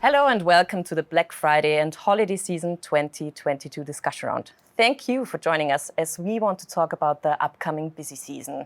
Hello and welcome to the Black Friday and Holiday Season 2022 discussion round. Thank you for joining us as we want to talk about the upcoming busy season.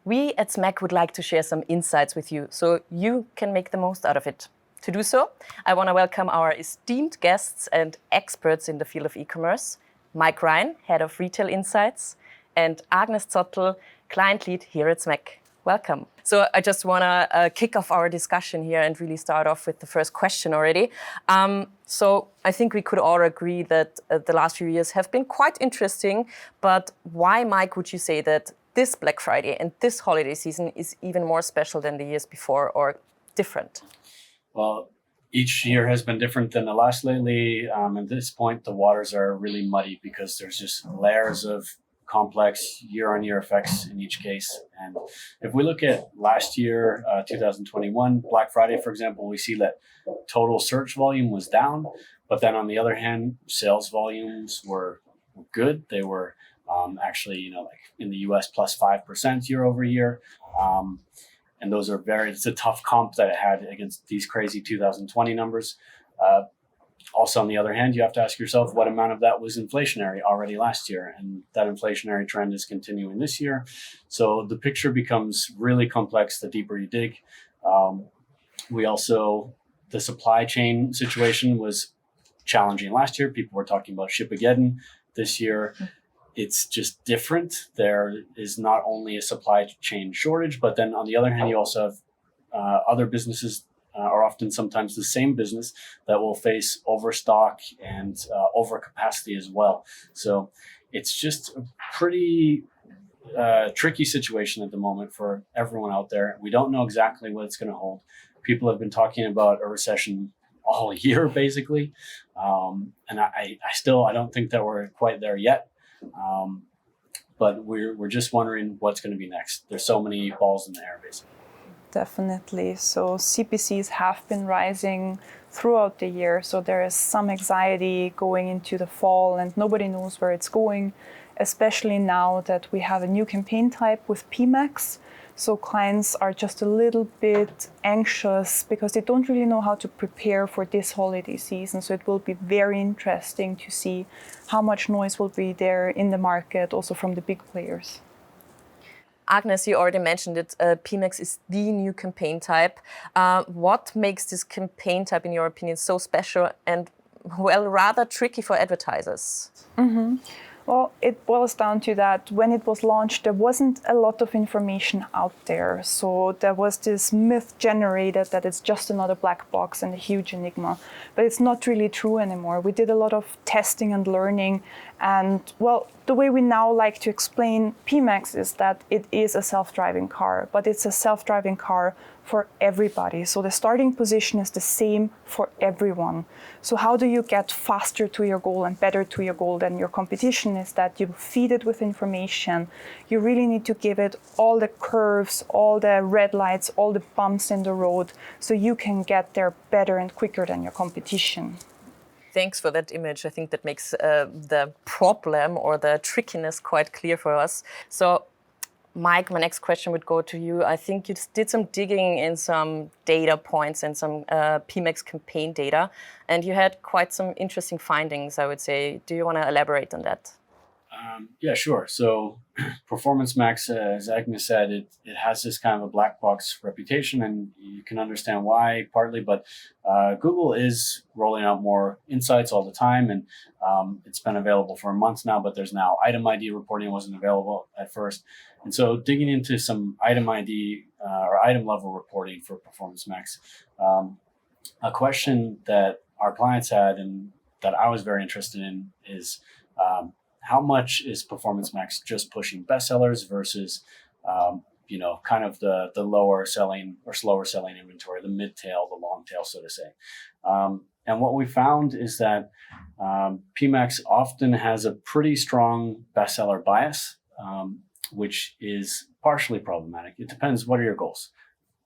We at SMAC would like to share some insights with you so you can make the most out of it. To do so, I want to welcome our esteemed guests and experts in the field of e-commerce, Mike Ryan, Head of Retail Insights, and Agnes Zottl, Client Lead here at SMAC. Welcome. So I just want to kick off our discussion here and really start off with the first question already. So I think we could all agree that the last few years have been quite interesting, but why, Mike, would you say that this Black Friday and this holiday season is even more special than the years before or different? Well, each year has been different than the last lately. At this point, the waters are really muddy because there's just layers of complex year-on-year effects in each case. And if we look at last year, 2021, Black Friday, for example, we see that total search volume was down. But then on the other hand, sales volumes were good. They were actually, like in the US, plus 5% year over year. And those are it's a tough comp that it had against these crazy 2020 numbers. Also, on the other hand, you have to ask yourself what amount of that was inflationary already last year. And that inflationary trend is continuing this year. So the picture becomes really complex the deeper you dig. The supply chain situation was challenging last year. People were talking about Shipageddon. This year, it's just different. There is not only a supply chain shortage, but then on the other hand, you also have other businesses are often sometimes the same business that will face overstock and overcapacity as well. So it's just a pretty tricky situation at the moment for everyone out there. We don't know exactly what it's going to hold. People have been talking about a recession all year, basically. And I don't think that we're quite there yet. But we're just wondering what's going to be next. There's so many balls in the air, basically. Definitely. So CPCs have been rising throughout the year. So there is some anxiety going into the fall and nobody knows where it's going, especially now that we have a new campaign type with PMax. So clients are just a little bit anxious because they don't really know how to prepare for this holiday season. So it will be very interesting to see how much noise will be there in the market, also from the big players. Agnes, you already mentioned it, PMax is the new campaign type. What makes this campaign type, in your opinion, so special and, rather tricky for advertisers? Mm-hmm. Well, it boils down to that when it was launched, there wasn't a lot of information out there. So there was this myth generated that it's just another black box and a huge enigma. But it's not really true anymore. We did a lot of testing and learning. And the way we now like to explain PMax is that it is a self-driving car, but it's a self-driving car for everybody. So the starting position is the same for everyone. So how do you get faster to your goal and better to your goal than your competition is that you feed it with information. You really need to give it all the curves, all the red lights, all the bumps in the road, so you can get there better and quicker than your competition. Thanks for that image. I think that makes the problem or the trickiness quite clear for us. So, Mike, my next question would go to you. I think you did some digging in some data points and some PMax campaign data, and you had quite some interesting findings, I would say. Do you want to elaborate on that? Yeah, sure. So Performance Max, as Agnes said, it has this kind of a black box reputation, and you can understand why partly, but Google is rolling out more insights all the time, and it's been available for months now, but there's now item ID reporting. Wasn't available at first. And so digging into some item ID or item level reporting for Performance Max, a question that our clients had and that I was very interested in is how much is Performance Max just pushing bestsellers versus, kind of the lower selling or slower selling inventory, the mid tail, the long tail, so to say. And what we found is that PMax often has a pretty strong bestseller bias, which is partially problematic. It depends. What are your goals?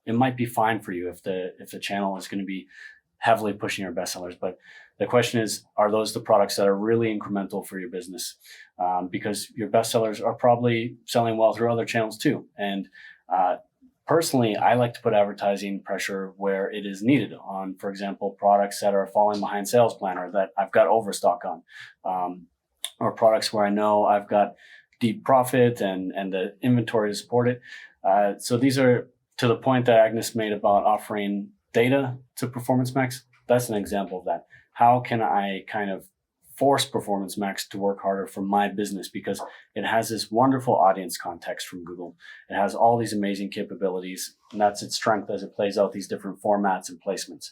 It might be fine for you if the channel is going to be heavily pushing your bestsellers, but the question is, are those the products that are really incremental for your business? Because your bestsellers are probably selling well through other channels too. And personally, I like to put advertising pressure where it is needed on, for example, products that are falling behind sales plan or that I've got overstock on, or products where I know I've got deep profit and the inventory to support it. So these are to the point that Agnes made about offering data to Performance Max. That's an example of that. How can I kind of force Performance Max to work harder for my business, because it has this wonderful audience context from Google. It has all these amazing capabilities, and that's its strength as it plays out these different formats and placements.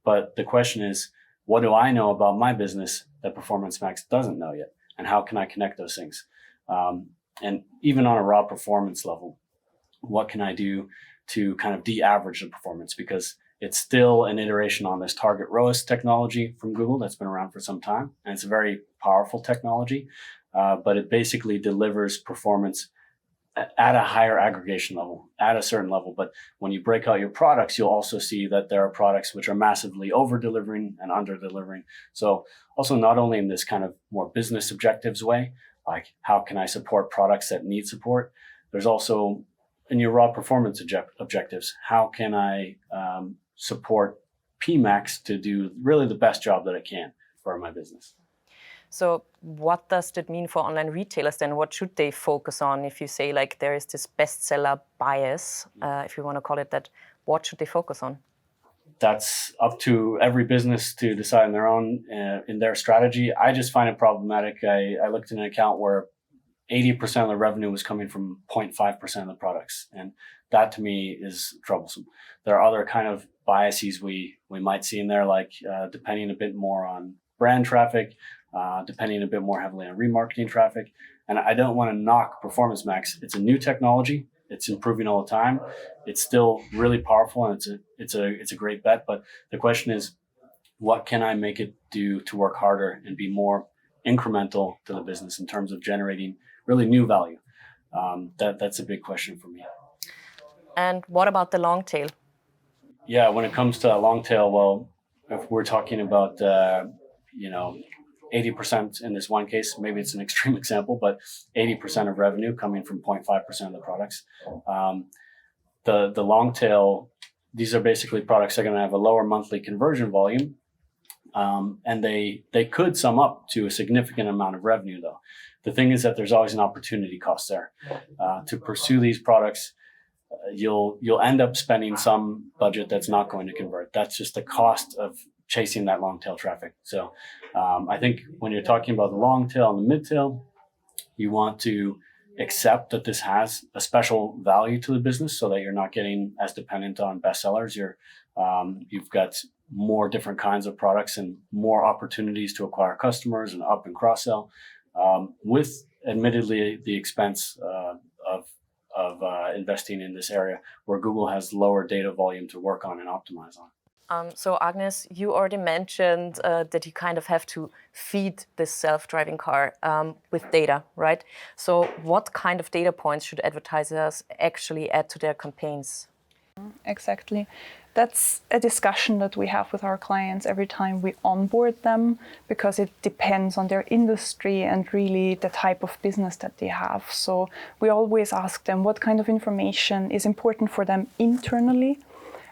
But the question is, what do I know about my business that Performance Max doesn't know yet? And how can I connect those things? And even on a raw performance level, what can I do to kind of de-average the performance? Because it's still an iteration on this target ROAS technology from Google that's been around for some time. And it's a very powerful technology, but it basically delivers performance at a higher aggregation level, at a certain level. But when you break out your products, you'll also see that there are products which are massively over-delivering and under-delivering. So also not only in this kind of more business objectives way, like how can I support products that need support, there's also in your raw performance objectives, how can I support PMax to do really the best job that it can for my business? So what does that mean for online retailers then? What should they focus on? If you say like there is this bestseller bias, if you want to call it that, what should they focus on? That's up to every business to decide on their own in their strategy. I just find it problematic. I looked at an account where 80% of the revenue was coming from 0.5% of the products. And that to me is troublesome. There are other kind of biases we might see in there, like depending a bit more on brand traffic, depending a bit more heavily on remarketing traffic. And I don't want to knock Performance Max. It's a new technology. It's improving all the time. It's still really powerful, and it's a great bet. But the question is, what can I make it do to work harder and be more incremental to the business in terms of generating really new value? That's a big question for me. And what about the long tail? Yeah, when it comes to long tail, well, if we're talking about 80% in this one case, maybe it's an extreme example, but 80% of revenue coming from 0.5% of the products. The long tail, these are basically products that are going to have a lower monthly conversion volume, and they could sum up to a significant amount of revenue, though. The thing is that there's always an opportunity cost there. To pursue these products, you'll end up spending some budget that's not going to convert. That's just the cost of chasing that long tail traffic. So I think when you're talking about the long tail and the mid tail, you want to accept that this has a special value to the business so that you're not getting as dependent on bestsellers. You've got more different kinds of products and more opportunities to acquire customers and up and cross sell, with admittedly the expense of investing in this area where Google has lower data volume to work on and optimize on. So Agnes, you already mentioned that you kind of have to feed this self-driving car with data, right? So what kind of data points should advertisers actually add to their campaigns? Exactly. That's a discussion that we have with our clients every time we onboard them, because it depends on their industry and really the type of business that they have. So we always ask them what kind of information is important for them internally,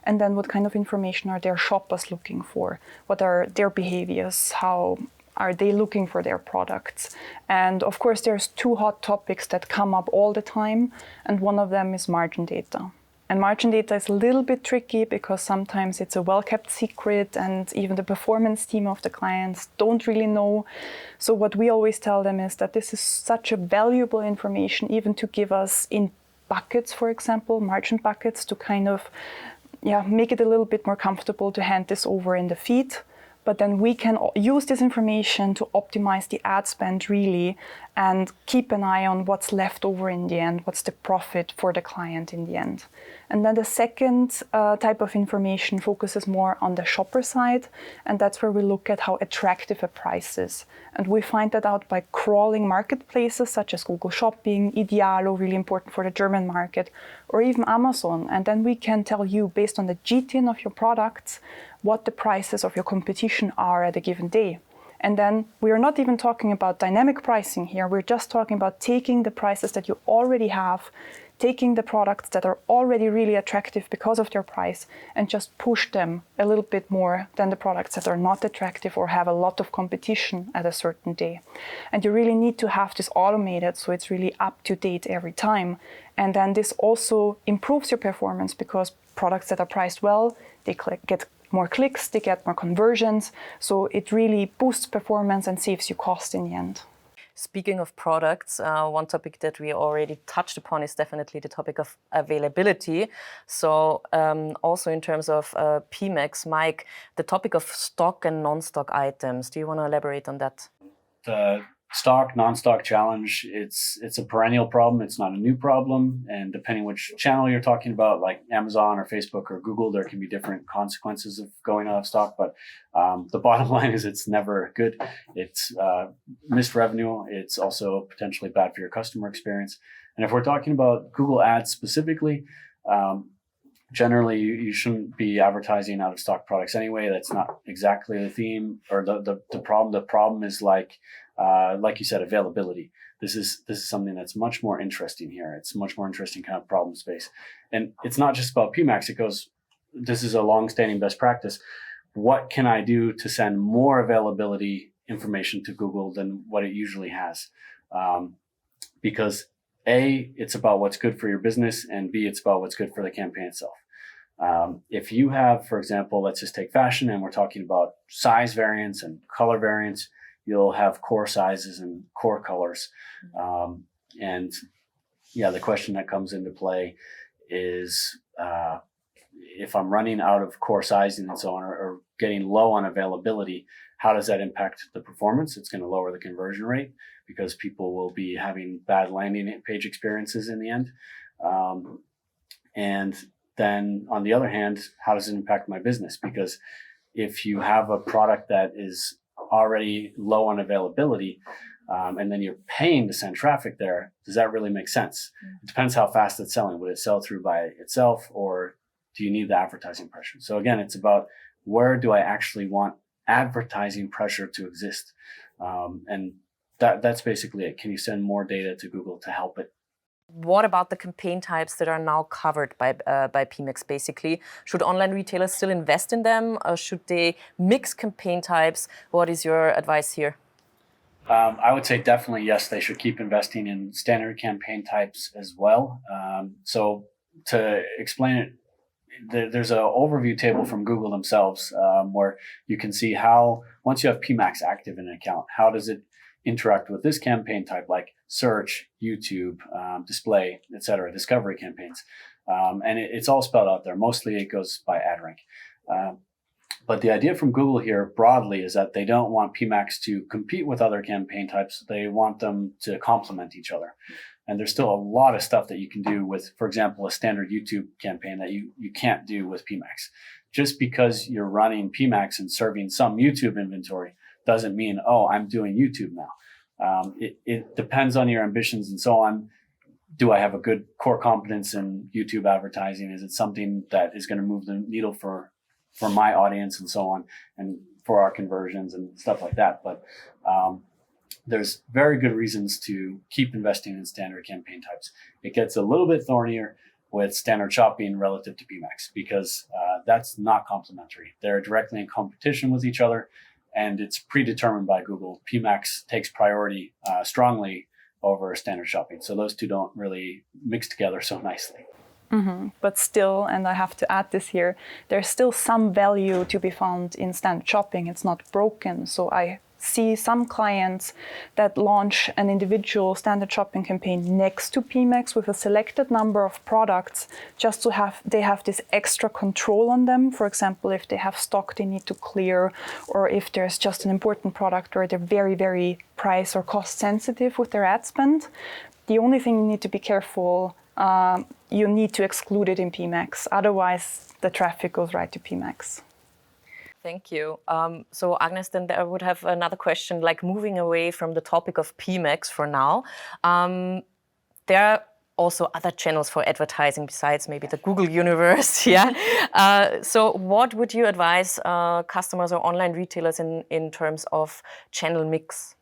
and then what kind of information are their shoppers looking for? What are their behaviors? How are they looking for their products? And of course, there's two hot topics that come up all the time, and one of them is margin data. And margin data is a little bit tricky because sometimes it's a well-kept secret and even the performance team of the clients don't really know. So what we always tell them is that this is such a valuable information, even to give us in buckets, for example, margin buckets, to kind of make it a little bit more comfortable to hand this over in the feed. But then we can use this information to optimize the ad spend really and keep an eye on what's left over in the end, what's the profit for the client in the end. And then the second type of information focuses more on the shopper side, and that's where we look at how attractive a price is. And we find that out by crawling marketplaces such as Google Shopping, Idealo, really important for the German market, or even Amazon. And then we can tell you, based on the GTN of your products, what the prices of your competition are at a given day. And then we are not even talking about dynamic pricing here. We're just talking about taking the prices that you already have, taking the products that are already really attractive because of their price and just push them a little bit more than the products that are not attractive or have a lot of competition at a certain day. And you really need to have this automated so it's really up to date every time. And then this also improves your performance because products that are priced well, they get more clicks, they get more conversions. So it really boosts performance and saves you cost in the end. Speaking of products, one topic that we already touched upon is definitely the topic of availability. So also in terms of PMax, Mike, the topic of stock and non-stock items, do you want to elaborate on that? The stock, non-stock challenge, it's a perennial problem. It's not a new problem. And depending which channel you're talking about, like Amazon or Facebook or Google, there can be different consequences of going out of stock. But the bottom line is it's never good. It's missed revenue. It's also potentially bad for your customer experience. And if we're talking about Google Ads specifically, generally you shouldn't be advertising out of stock products anyway. That's not exactly the theme or the problem. The problem is like you said, availability. This is something that's much more interesting here. It's much more interesting kind of problem space. And it's not just about PMax. This is a long-standing best practice. What can I do to send more availability information to Google than what it usually has? Because A, it's about what's good for your business, and B, it's about what's good for the campaign itself. If you have, for example, let's just take fashion, and we're talking about size variants and color variants, you'll have core sizes and core colors. And yeah, the question that comes into play is if I'm running out of core sizing and so on, or getting low on availability, how does that impact the performance? It's going to lower the conversion rate because people will be having bad landing page experiences in the end. And then on the other hand, how does it impact my business? Because if you have a product that is already low on availability, and then you're paying to send traffic there, does that really make sense? It depends how fast it's selling. Would it sell through by itself, or do you need the advertising pressure? So again, it's about where do I actually want advertising pressure to exist? And that's basically it. Can you send more data to Google to help it? What about the campaign types that are now covered by PMax, basically? Should online retailers still invest in them, or should they mix campaign types? What is your advice here? I would say definitely yes, they should keep investing in standard campaign types as well. So to explain it, there's an overview table from Google themselves where you can see how, once you have PMax active in an account, how does it interact with this campaign type, like search, YouTube, display, etc., discovery campaigns. And it's all spelled out there. Mostly it goes by ad rank. But the idea from Google here broadly is that they don't want PMax to compete with other campaign types. They want them to complement each other. And there's still a lot of stuff that you can do with, for example, a standard YouTube campaign that you can't do with PMax. Just because you're running PMax and serving some YouTube inventory doesn't mean, oh, I'm doing YouTube now. It depends on your ambitions and so on. Do I have a good core competence in YouTube advertising? Is it something that is going to move the needle for my audience and so on, and for our conversions and stuff like that? But there's very good reasons to keep investing in standard campaign types. It gets a little bit thornier with standard shopping relative to PMax because that's not complementary. They're directly in competition with each other, and it's predetermined by Google. PMax takes priority strongly over standard shopping. So those two don't really mix together so nicely. Mm-hmm. But still, and I have to add this here, there's still some value to be found in standard shopping. It's not broken. So I see some clients that launch an individual standard shopping campaign next to PMax with a selected number of products, just to they have this extra control on them. For example, if they have stock they need to clear, or if there's just an important product where they're very, very price or cost sensitive with their ad spend. The only thing you need to be careful, you need to exclude it in PMax. Otherwise, the traffic goes right to PMax. Thank you. So Agnes, then I would have another question, like moving away from the topic of PMax for now. There are also other channels for advertising besides maybe the Google universe, yeah? So what would you advise customers or online retailers in terms of channel mix?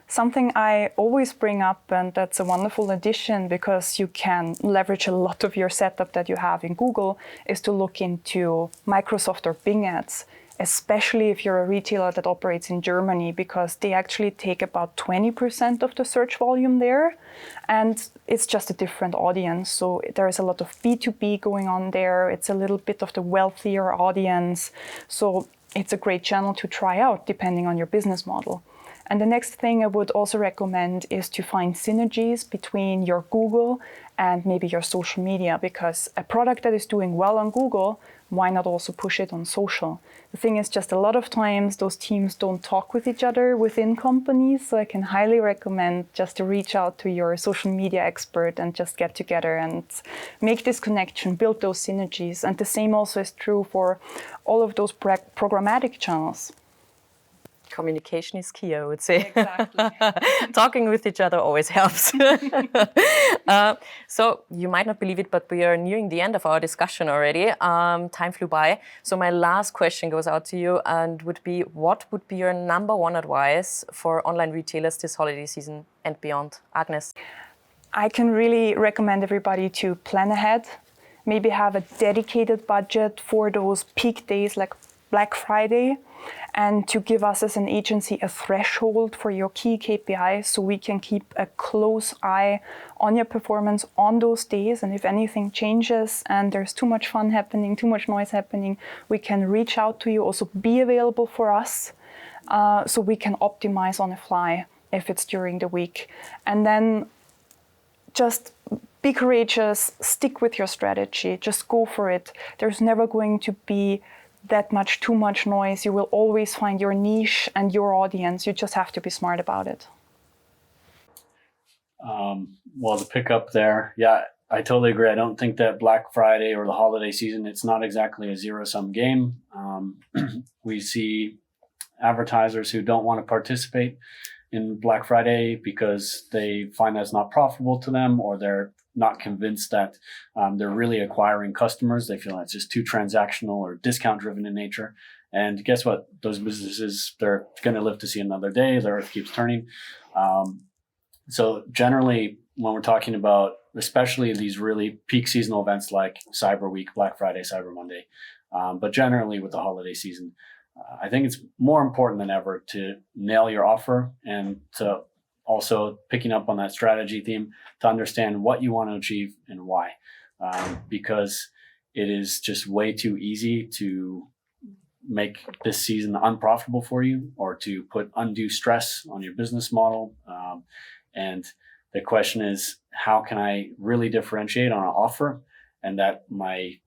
Something I always bring up, and that's a wonderful addition because you can leverage a lot of your setup that you have in Google, is to look into Microsoft or Bing ads, especially if you're a retailer that operates in Germany, because they actually take about 20% of the search volume there. And it's just a different audience. So there's a lot of B2B going on there. It's a little bit of the wealthier audience. So it's a great channel to try out depending on your business model. And the next thing I would also recommend is to find synergies between your Google and maybe your social media, because a product that is doing well on Google, why not also push it on social? The thing is just a lot of times those teams don't talk with each other within companies, so I can highly recommend just to reach out to your social media expert and just get together and make this connection, build those synergies. And the same also is true for all of those programmatic channels. Communication is key, I would say. Exactly. Talking with each other always helps. So you might not believe it, but we are nearing the end of our discussion already. Time flew by. So my last question goes out to you and would be, what would be your number one advice for online retailers this holiday season and beyond? Agnes? I can really recommend everybody to plan ahead, maybe have a dedicated budget for those peak days like Black Friday, and to give us as an agency a threshold for your key KPIs so we can keep a close eye on your performance on those days. And if anything changes and there's too much fun happening, too much noise happening, we can reach out to you, also be available for us so we can optimize on the fly if it's during the week. And then just be courageous, stick with your strategy, just go for it. There's never going to be too much noise. You will always find your niche and your audience. You just have to be smart about it. Well, to pick up there, yeah, I totally agree. I don't think that Black Friday or the holiday season, it's not exactly a zero-sum game. We see advertisers who don't want to participate in Black Friday because they find that's not profitable to them, or they're not convinced that they're really acquiring customers. They feel it's just too transactional or discount driven in nature. And guess what? Those businesses, they're going to live to see another day. The earth keeps turning. So generally, when we're talking about, especially these really peak seasonal events like Cyber Week, Black Friday, Cyber Monday, but generally with the holiday season, I think it's more important than ever to nail your offer and to also picking up on that strategy theme to understand what you want to achieve and why, because it is just way too easy to make this season unprofitable for you or to put undue stress on your business model. And the question is, how can I really differentiate on an offer and that my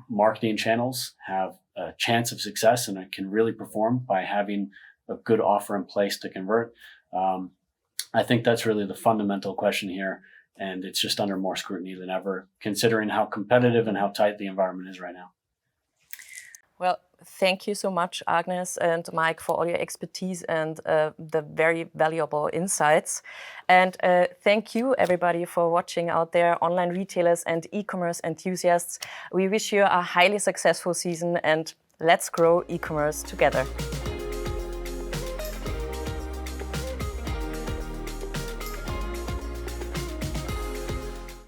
marketing channels have a chance of success and it can really perform by having a good offer in place to convert? I think that's really the fundamental question here, and it's just under more scrutiny than ever, considering how competitive and how tight the environment is right now. Well, thank you so much, Agnes and Mike, for all your expertise and the very valuable insights. And thank you, everybody, for watching out there, online retailers and e-commerce enthusiasts. We wish you a highly successful season, and let's grow e-commerce together.